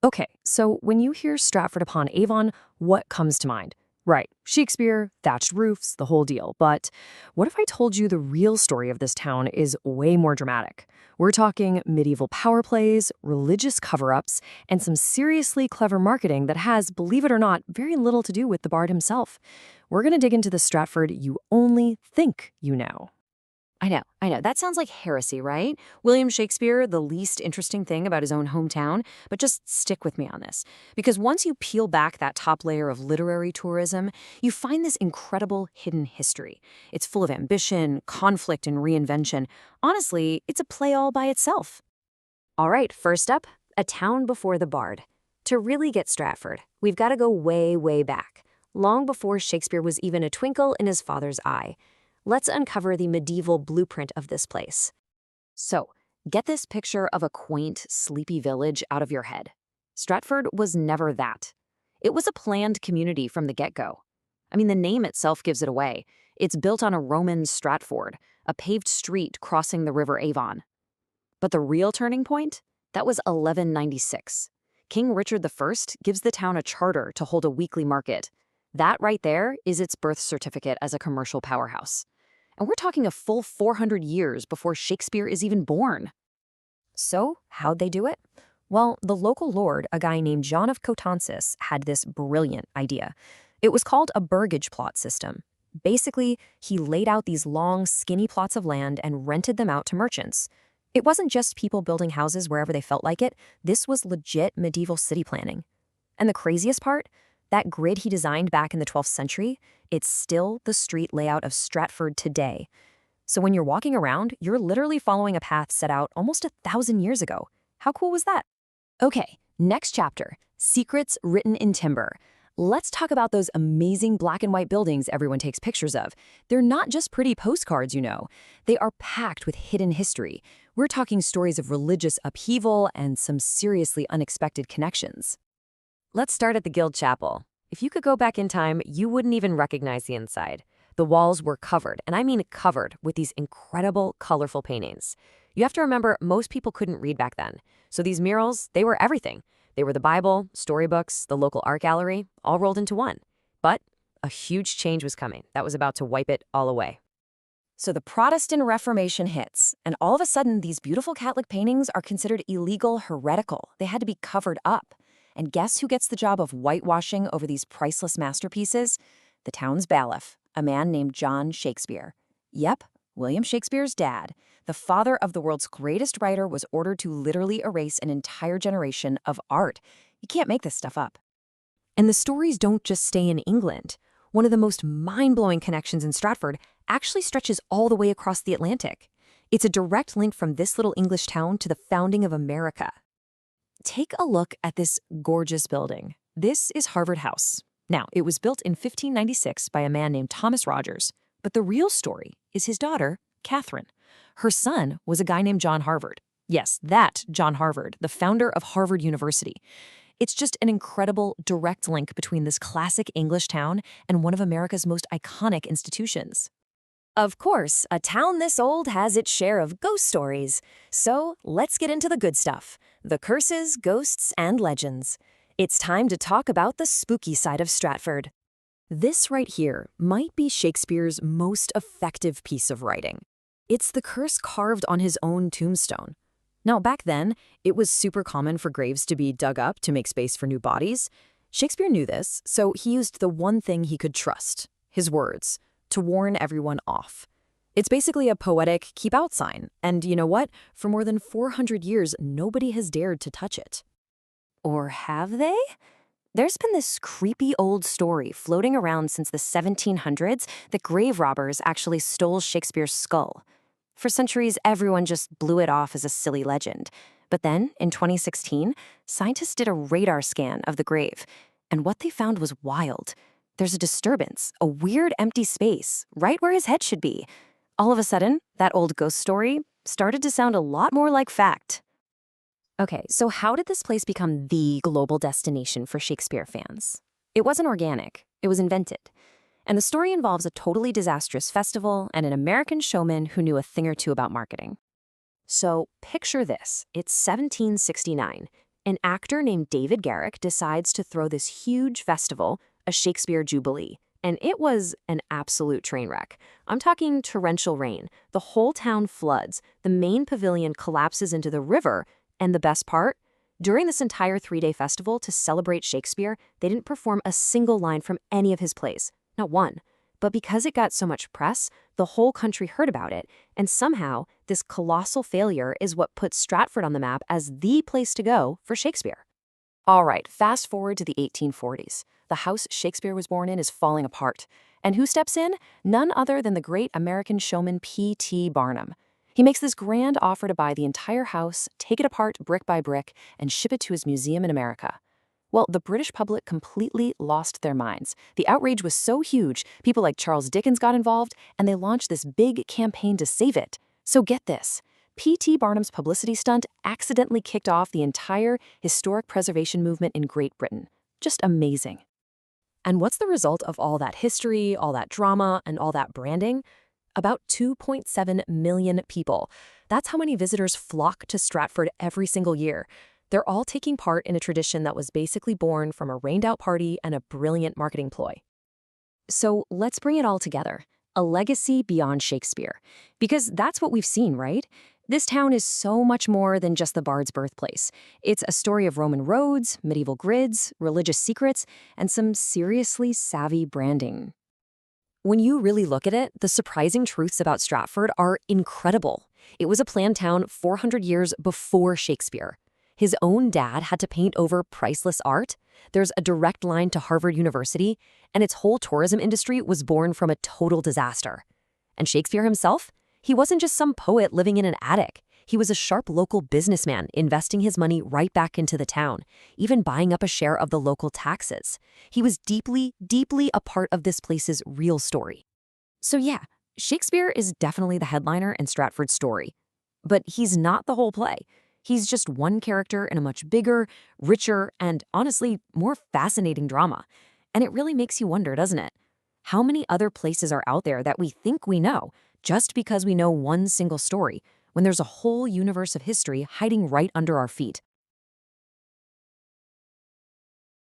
Okay, so when you hear Stratford-upon-Avon, what comes to mind? Right, Shakespeare, thatched roofs, the whole deal. But what if I told you the real story of this town is way more dramatic? We're talking medieval power plays, religious cover-ups, and some seriously clever marketing that has, believe it or not, very little to do with the bard himself. We're going to dig into the Stratford you only think you know. I know. That sounds like heresy, right? William Shakespeare, the least interesting thing about his own hometown. But just stick with me on this. Because once you peel back that top layer of literary tourism, you find this incredible hidden history. It's full of ambition, conflict, and reinvention. Honestly, it's a play all by itself. All right, first up, a town before the bard. To really get Stratford, we've got to go way, way back, long before Shakespeare was even a twinkle in his father's eye. Let's uncover the medieval blueprint of this place. So, get this picture of a quaint, sleepy village out of your head. Stratford was never that. It was a planned community from the get-go. I mean, the name itself gives it away. It's built on a Roman Stratford, a paved street crossing the river Avon. But the real turning point? That was 1196. King Richard I gives the town a charter to hold a weekly market. That right there is its birth certificate as a commercial powerhouse. And we're talking a full 400 years before Shakespeare is even born. So, how'd they do it? Well, the local lord, a guy named John of Coutances, had this brilliant idea. It was called a burgage plot system. Basically, he laid out these long, skinny plots of land and rented them out to merchants. It wasn't just people building houses wherever they felt like it. This was legit medieval city planning. And the craziest part? That grid he designed back in the 12th century, it's still the street layout of Stratford today. So when you're walking around, you're literally following a path set out almost 1,000 years ago. How cool was that? Okay, next chapter, secrets written in timber. Let's talk about those amazing black and white buildings everyone takes pictures of. They're not just pretty postcards, you know. They are packed with hidden history. We're talking stories of religious upheaval and some seriously unexpected connections. Let's start at the Guild Chapel. If you could go back in time, you wouldn't even recognize the inside. The walls were covered, and I mean covered, with these incredible, colorful paintings. You have to remember, most people couldn't read back then. So these murals, they were everything. They were the Bible, storybooks, the local art gallery, all rolled into one. But a huge change was coming that was about to wipe it all away. So the Protestant Reformation hits, and all of a sudden, these beautiful Catholic paintings are considered illegal, heretical. They had to be covered up. And guess who gets the job of whitewashing over these priceless masterpieces? The town's bailiff, a man named John Shakespeare. Yep, William Shakespeare's dad, the father of the world's greatest writer, was ordered to literally erase an entire generation of art. You can't make this stuff up. And the stories don't just stay in England. One of the most mind-blowing connections in Stratford actually stretches all the way across the Atlantic. It's a direct link from this little English town to the founding of America. Take a look at this gorgeous building. This is Harvard House. Now, it was built in 1596 by a man named Thomas Rogers, but the real story is his daughter, Catherine. Her son was a guy named John Harvard. Yes, that John Harvard, the founder of Harvard University. It's just an incredible direct link between this classic English town and one of America's most iconic institutions. Of course, a town this old has its share of ghost stories. So let's get into the good stuff. The curses, ghosts, and legends. It's time to talk about the spooky side of Stratford. This right here might be Shakespeare's most effective piece of writing. It's the curse carved on his own tombstone. Now, back then, it was super common for graves to be dug up to make space for new bodies. Shakespeare knew this, so he used the one thing he could trust, his words, to warn everyone off. It's basically a poetic keep out sign, and you know what? For more than 400 years, nobody has dared to touch it. Or have they? There's been this creepy old story floating around since the 1700s that grave robbers actually stole Shakespeare's skull. For centuries, everyone just blew it off as a silly legend. But then, in 2016, scientists did a radar scan of the grave, and what they found was wild. There's a disturbance, a weird empty space, right where his head should be. All of a sudden, that old ghost story started to sound a lot more like fact. Okay, so how did this place become the global destination for Shakespeare fans? It wasn't organic, it was invented. And the story involves a totally disastrous festival and an American showman who knew a thing or two about marketing. So picture this, it's 1769. An actor named David Garrick decides to throw this huge festival, a Shakespeare Jubilee. And it was an absolute train wreck. I'm talking torrential rain. The whole town floods. The main pavilion collapses into the river. And the best part? During this entire 3-day festival to celebrate Shakespeare, they didn't perform a single line from any of his plays. Not one. But because it got so much press, the whole country heard about it. And somehow, this colossal failure is what put Stratford on the map as the place to go for Shakespeare. All right, fast forward to the 1840s. The house Shakespeare was born in is falling apart. And who steps in? None other than the great American showman P.T. Barnum. He makes this grand offer to buy the entire house, take it apart brick by brick, and ship it to his museum in America. Well, the British public completely lost their minds. The outrage was so huge, people like Charles Dickens got involved, and they launched this big campaign to save it. So get this. P.T. Barnum's publicity stunt accidentally kicked off the entire historic preservation movement in Great Britain. Just amazing. And what's the result of all that history, all that drama, and all that branding? About 2.7 million people. That's how many visitors flock to Stratford every single year. They're all taking part in a tradition that was basically born from a rained-out party and a brilliant marketing ploy. So let's bring it all together. A legacy beyond Shakespeare. Because that's what we've seen, right? This town is so much more than just the bard's birthplace. It's a story of Roman roads, medieval grids, religious secrets, and some seriously savvy branding. When you really look at it, the surprising truths about Stratford are incredible. It was a planned town 400 years before Shakespeare. His own dad had to paint over priceless art. There's a direct line to Harvard University, and its whole tourism industry was born from a total disaster. And Shakespeare himself? He wasn't just some poet living in an attic. He was a sharp local businessman investing his money right back into the town, even buying up a share of the local taxes. He was deeply, deeply a part of this place's real story. So yeah, Shakespeare is definitely the headliner in Stratford's story. But he's not the whole play. He's just one character in a much bigger, richer, and honestly, more fascinating drama. And it really makes you wonder, doesn't it? How many other places are out there that we think we know just because we know one single story, when there's a whole universe of history hiding right under our feet?